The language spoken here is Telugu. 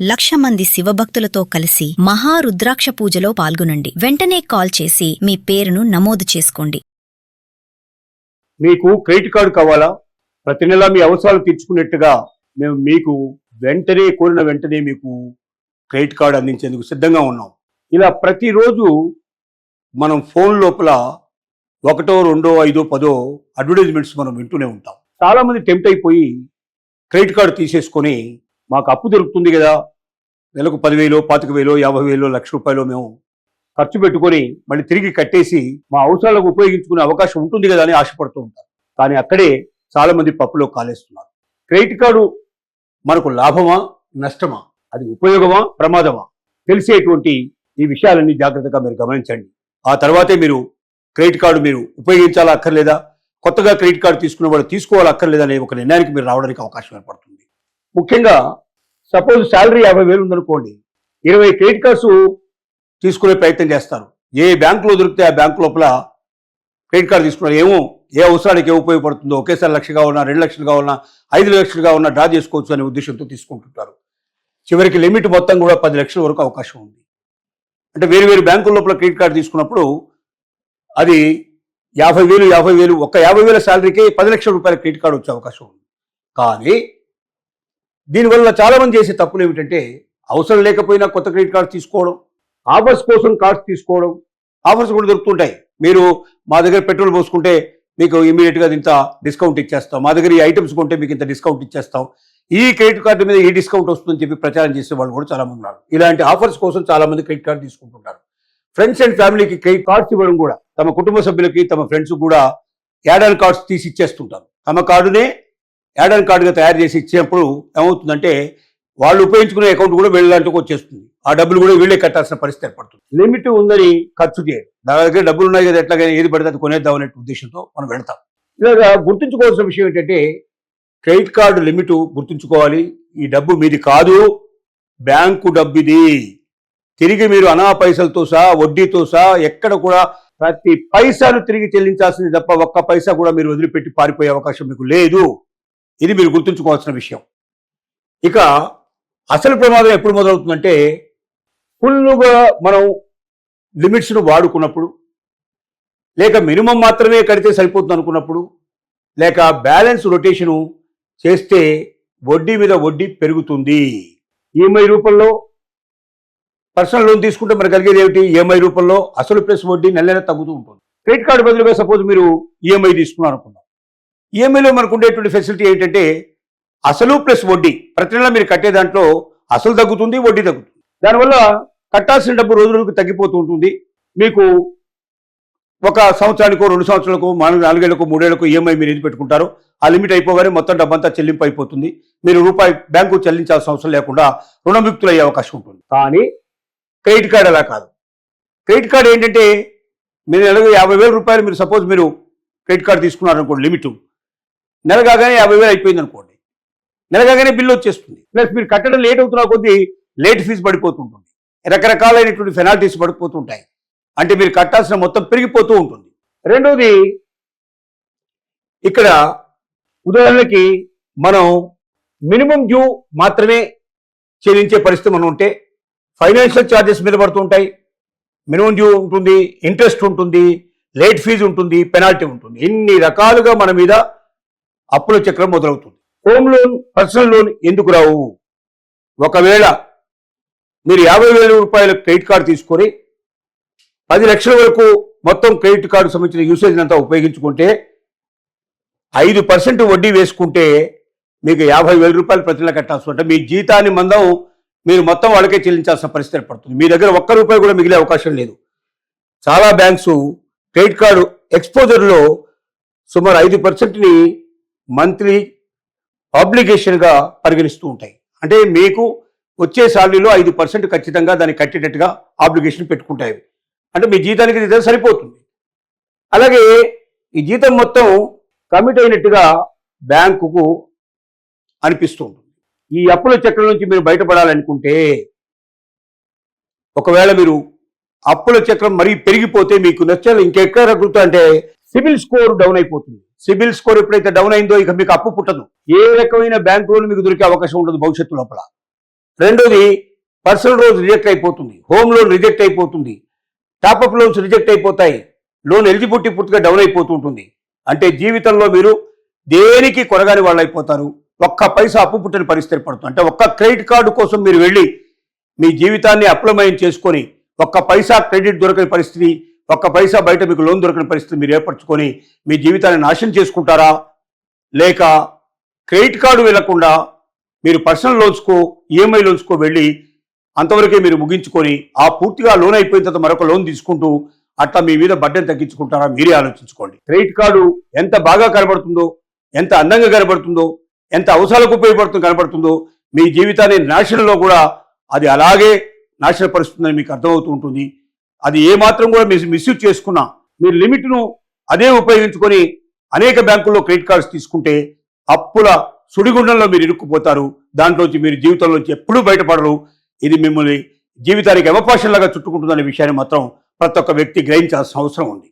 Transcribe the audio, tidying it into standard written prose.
1,00,000 మంది శివభక్తులతో కలిసి మహారుద్రాక్ష పూజలో పాల్గొనండి. వెంటనే కాల్ చేసి మీ పేరును నమోదు చేసుకోండి. మీకు క్రెడిట్ కార్డు కావాలా? ప్రతి నెల మీ అవసరాలు తీర్చుకునేట్టుగా మేము మీకు కోరిన వెంటనే మీకు క్రెడిట్ కార్డు అందించేందుకు సిద్ధంగా ఉన్నాం. ఇలా ప్రతిరోజు మనం ఫోన్ లోపల 1, 2, 5, 10 అడ్వర్టైజ్మెంట్స్ మనం వింటూనే ఉంటాం. చాలా మంది టెంప్ట్ అయిపోయి క్రెడిట్ కార్డు తీసేసుకొని మాకు అప్పు దొరుకుతుంది కదా, నెలకు 10,000, 25,000, 50,000, ₹1,00,000 మేము ఖర్చు పెట్టుకొని మళ్ళీ తిరిగి కట్టేసి మా అవసరాలకు ఉపయోగించుకునే అవకాశం ఉంటుంది కదా అని ఆశపడుతూ ఉంటారు. కానీ అక్కడే చాలా మంది పప్పులో కాలేస్తున్నారు. క్రెడిట్ కార్డు మనకు లాభమా నష్టమా, అది ఉపయోగమా ప్రమాదమా తెలిసేటువంటి ఈ విషయాలన్నీ జాగ్రత్తగా మీరు గమనించండి. ఆ తర్వాతే మీరు క్రెడిట్ కార్డు మీరు ఉపయోగించాలా అక్కర్లేదా, కొత్తగా క్రెడిట్ కార్డు తీసుకునే వాళ్ళు తీసుకోవాలా అక్కర్లేదా అనే ఒక నిర్ణయానికి మీరు రావడానికి అవకాశం ఏర్పడుతుంది. ముఖ్యంగా సపోజ్ శాలరీ 50,000 ఉందనుకోండి, 20 క్రెడిట్ కార్డ్స్ తీసుకునే ప్రయత్నం చేస్తారు. ఏ బ్యాంకులో దొరికితే ఆ బ్యాంకు లోపల క్రెడిట్ కార్డు తీసుకున్నారు. ఏమో ఏ అవసరానికి ఏ ఉపయోగపడుతుందో, ఒకేసారి 1,00,000 కావాలన్నా, 2,00,000 కావాలన్నా, 5,00,000 కావాలన్నా డ్రా చేసుకోవచ్చు అనే ఉద్దేశంతో తీసుకుంటుంటారు. చివరికి లిమిట్ మొత్తం కూడా 10,00,000 వరకు అవకాశం ఉంది. అంటే వేరు బ్యాంకుల లోపల క్రెడిట్ కార్డు తీసుకున్నప్పుడు అది 50,000 ఒక్క 50,000 శాలరీకి 10,00,000 రూపాయల క్రెడిట్ కార్డు వచ్చే అవకాశం ఉంది. కానీ దీనివల్ల చాలా మంది చేసే తప్పులు ఏమిటంటే, అవసరం లేకపోయినా కొత్త క్రెడిట్ కార్డు తీసుకోవడం, ఆఫర్స్ కోసం కార్డ్స్ తీసుకోవడం. ఆఫర్స్ కూడా దొరుకుతుంటాయి. మీరు మా దగ్గర పెట్రోల్ పోసుకుంటే మీకు ఇమీడియట్గా ఇంత డిస్కౌంట్ ఇచ్చేస్తాం, మా దగ్గర ఈ ఐటమ్స్ కొంటే మీకు ఇంత డిస్కౌంట్ ఇచ్చేస్తాం, ఈ క్రెడిట్ కార్డు మీద ఈ డిస్కౌంట్ వస్తుందని చెప్పి ప్రచారం చేసే వాళ్ళు కూడా చాలా మంది ఉన్నారు. ఇలాంటి ఆఫర్స్ కోసం చాలా మంది క్రెడిట్ కార్డు తీసుకుంటుంటారు. ఫ్రెండ్స్ అండ్ ఫ్యామిలీకి క్రెడిట్ కార్డ్స్ ఇవ్వడం కూడా, తమ కుటుంబ సభ్యులకి తమ ఫ్రెండ్స్ కూడా యాడ్ ఆన్ కార్డ్స్ తీసి ఇచ్చేస్తుంటారు. తమ కార్డునే యాడ్ ఆన్ కార్డుగా తయారు చేసి ఇచ్చినప్పుడు ఏమవుతుందంటే, వాళ్ళు ఉపయోగించుకునే అకౌంట్ కూడా వీళ్ళంటూ వచ్చేస్తుంది. ఆ డబ్బులు కూడా వీళ్ళే కట్టాల్సిన పరిస్థితి ఏర్పడుతుంది. లిమిట్ ఉందని ఖర్చు చేయడం, నా దగ్గర డబ్బులు ఉన్నాయి కదా ఎట్లాగైనా ఏది పడితే అది కొనేద్దాం అనే ఉద్దేశంతో మనం వెళ్తాం. ఇలాగా గుర్తుంచుకోవాల్సిన విషయం ఏంటంటే, క్రెడిట్ కార్డు లిమిట్ గుర్తుంచుకోవాలి. ఈ డబ్బు మీది కాదు, బ్యాంకు డబ్బు ఇది. తిరిగి మీరు అనా పైసలతో సహా, వడ్డీతో సహా ఎక్కడ కూడా ప్రతి పైసాను తిరిగి చెల్లించాల్సింది తప్ప ఒక్క పైసా కూడా మీరు వదిలిపెట్టి పారిపోయే అవకాశం మీకు లేదు. ఇది మీరు గుర్తుంచుకోవాల్సిన విషయం. ఇక అసలు ప్రమాదం ఎప్పుడు మొదలవుతుందంటే, ఫుల్గా మనం లిమిట్స్ను వాడుకున్నప్పుడు, లేక మినిమం మాత్రమే కడితే సరిపోతుంది అనుకున్నప్పుడు, లేక బ్యాలెన్స్ రొటేషను చేస్తే వడ్డీ మీద వడ్డీ పెరుగుతుంది. ఈఎంఐ రూపంలో పర్సనల్ లోన్ తీసుకుంటే మనకు కలిగేది ఏమిటి? ఈఎంఐ రూపంలో అసలు ప్లస్ వడ్డీ నెల తగ్గుతూ ఉంటుంది. క్రెడిట్ కార్డు బదులుగా సపోజ్ మీరు ఈఎంఐ తీసుకున్నారు అనుకుందాం. ఈఎంఐలో మనకు ఉండేటువంటి ఫెసిలిటీ ఏంటంటే, అసలు ప్లస్ వడ్డీ ప్రతి నెల మీరు కట్టే దాంట్లో అసలు తగ్గుతుంది, వడ్డీ తగ్గుతుంది. దానివల్ల కట్టాల్సిన డబ్బు రోజు రోజుకు తగ్గిపోతూ ఉంటుంది. మీకు ఒక సంవత్సరానికో, 2 సంవత్సరాలకు, 4 ఏళ్లకు, 3 ఏళ్లకు ఈఎంఐ మీరు ఏది పెట్టుకుంటారో ఆ లిమిట్ అయిపోగానే మొత్తం డబ్బంతా చెల్లింపు అయిపోతుంది. మీరు రూపాయి బ్యాంకు చెల్లించాల్సిన అవసరం లేకుండా రుణముక్తులు అయ్యే అవకాశం ఉంటుంది. కానీ క్రెడిట్ కార్డు అలా కాదు. క్రెడిట్ కార్డు ఏంటంటే, మీరు నెలకు 50,000 రూపాయలు మీరు సపోజ్ మీరు క్రెడిట్ కార్డు తీసుకున్నారనుకోండి, లిమిట్ నెల కాగానే 50,000 అయిపోయింది అనుకోండి, నెల కాగానే బిల్లు వచ్చేస్తుంది. ప్లస్ మీరు కట్టడం లేట్ అవుతున్న కొద్దీ లేట్ ఫీజు పడిపోతుంటుంది, రకరకాలైనటువంటి పెనాల్టీస్ పడిపోతుంటాయి. అంటే మీరు కట్టాల్సిన మొత్తం పెరిగిపోతూ ఉంటుంది. రెండోది, ఇక్కడ ఉదాహరణకి మనం మినిమం డ్యూ మాత్రమే చెల్లించే పరిస్థితి మనం ఉంటే ఫైనాన్షియల్ ఛార్జెస్ మీద పడుతూ ఉంటాయి. మినిమం డ్యూ ఉంటుంది, ఇంట్రెస్ట్ ఉంటుంది, లేట్ ఫీజు ఉంటుంది, పెనాల్టీ ఉంటుంది. ఇన్ని రకాలుగా మన మీద అప్పుల చక్రం మొదలవుతుంది. హోమ్ లోన్, పర్సనల్ లోన్ ఎందుకు రావు? ఒకవేళ మీరు 50,000 రూపాయల క్రెడిట్ కార్డు తీసుకొని 10 లక్షల వరకు మొత్తం క్రెడిట్ కార్డు సంబంధించిన యూసేజ్ అంతా ఉపయోగించుకుంటే 5% వడ్డీ వేసుకుంటే మీకు 50,000 రూపాయలు ప్రతి నెల కట్టాల్సి ఉంటే మీ జీతాన్ని మందం మీరు మొత్తం వాళ్ళకే చెల్లించాల్సిన పరిస్థితి ఏర్పడుతుంది. మీ దగ్గర ₹1 కూడా మిగిలే అవకాశం లేదు. చాలా బ్యాంక్స్ క్రెడిట్ కార్డు ఎక్స్పోజర్లో సుమారు 5%ని మంత్లీ ఆబ్లిగేషన్గా పరిగణిస్తూ ఉంటాయి. అంటే మీకు వచ్చే శాలరీలో 5% ఖచ్చితంగా దాన్ని కట్టేటట్టుగా ఆబ్లిగేషన్ పెట్టుకుంటాయి. అంటే మీ జీతానికి ఇది సరిపోతుంది. అలాగే ఈ జీతం మొత్తం కమిట్ అయినట్టుగా బ్యాంకుకు అనిపిస్తూ ఉంటుంది. ఈ అప్పుల చక్రం నుంచి మీరు బయటపడాలనుకుంటే, ఒకవేళ మీరు అప్పుల చక్రం మరీ పెరిగిపోతే మీకు నచ్చాలి ఇంకెక్కడ రగులుతా అంటే సిబిల్ స్కోర్ డౌన్ అయిపోతుంది. సిబిల్ స్కోర్ ఎప్పుడైతే డౌన్ అయిందో ఇక మీకు అప్పు పుట్టదు. ఏ రకమైన బ్యాంక్ లోన్ మీకు దొరికే అవకాశం ఉండదు భవిష్యత్తు లోపల. రెండోది పర్సనల్ లోన్స్ రిజెక్ట్ అయిపోతుంది, హోమ్ లోన్ రిజెక్ట్ అయిపోతుంది, టాపప్ లోన్స్ రిజెక్ట్ అయిపోతాయి, లోన్ ఎలిజిబిలిటీ పూర్తిగా డౌన్ అయిపోతూ ఉంటుంది. అంటే జీవితంలో మీరు దేనికి కొనగాని వాళ్ళు అయిపోతారు. ఒక్క పైసా అప్పు పుట్టిన పరిస్థితి పడుతుంది. అంటే ఒక్క క్రెడిట్ కార్డు కోసం మీరు వెళ్ళి మీ జీవితాన్ని అప్లమయం చేసుకొని ఒక్క పైసా క్రెడిట్ దొరకని పరిస్థితి, ఒక్క పైసా బయట మీకు లోన్ దొరకని పరిస్థితి మీరు ఏర్పరచుకొని మీ జీవితాన్ని నాశనం చేసుకుంటారా? లేక క్రెడిట్ కార్డు వెళ్లకుండా మీరు పర్సనల్ లోన్స్కో ఈఎంఐ లోన్స్కో వెళ్ళి అంతవరకే మీరు ముగించుకొని ఆ పూర్తిగా లోన్ అయిపోయిన తర్వాత మరొక లోన్ తీసుకుంటూ అట్లా మీ మీద బడ్డెని తగ్గించుకుంటారా? మీరే ఆలోచించుకోండి. క్రెడిట్ కార్డు ఎంత బాగా కనబడుతుందో, ఎంత అందంగా కనబడుతుందో, ఎంత అవసరాలకు ఉపయోగపడుతుందో కనబడుతుందో, మీ జీవితాన్ని నాశనంలో కూడా అది అలాగే నాశనపరుస్తుందని మీకు అర్థమవుతూ ఉంటుంది. అది ఏమాత్రం కూడా మీరు మిస్యూజ్ చేసుకున్నా మీరు లిమిట్ను అదే ఉపయోగించుకొని అనేక బ్యాంకుల్లో క్రెడిట్ కార్డ్స్ తీసుకుంటే అప్పుల సుడిగుండంలో మీరు ఇరుక్కుపోతారు. దాంట్లోంచి మీరు జీవితంలోంచి ఎప్పుడూ బయటపడరు. ఇది మిమ్మల్ని జీవితానికి అవకాశంలాగా చుట్టుకుంటుందనే విషయాన్ని మాత్రం ప్రతి ఒక్క వ్యక్తి గ్రహించాల్సిన అవసరం ఉంది.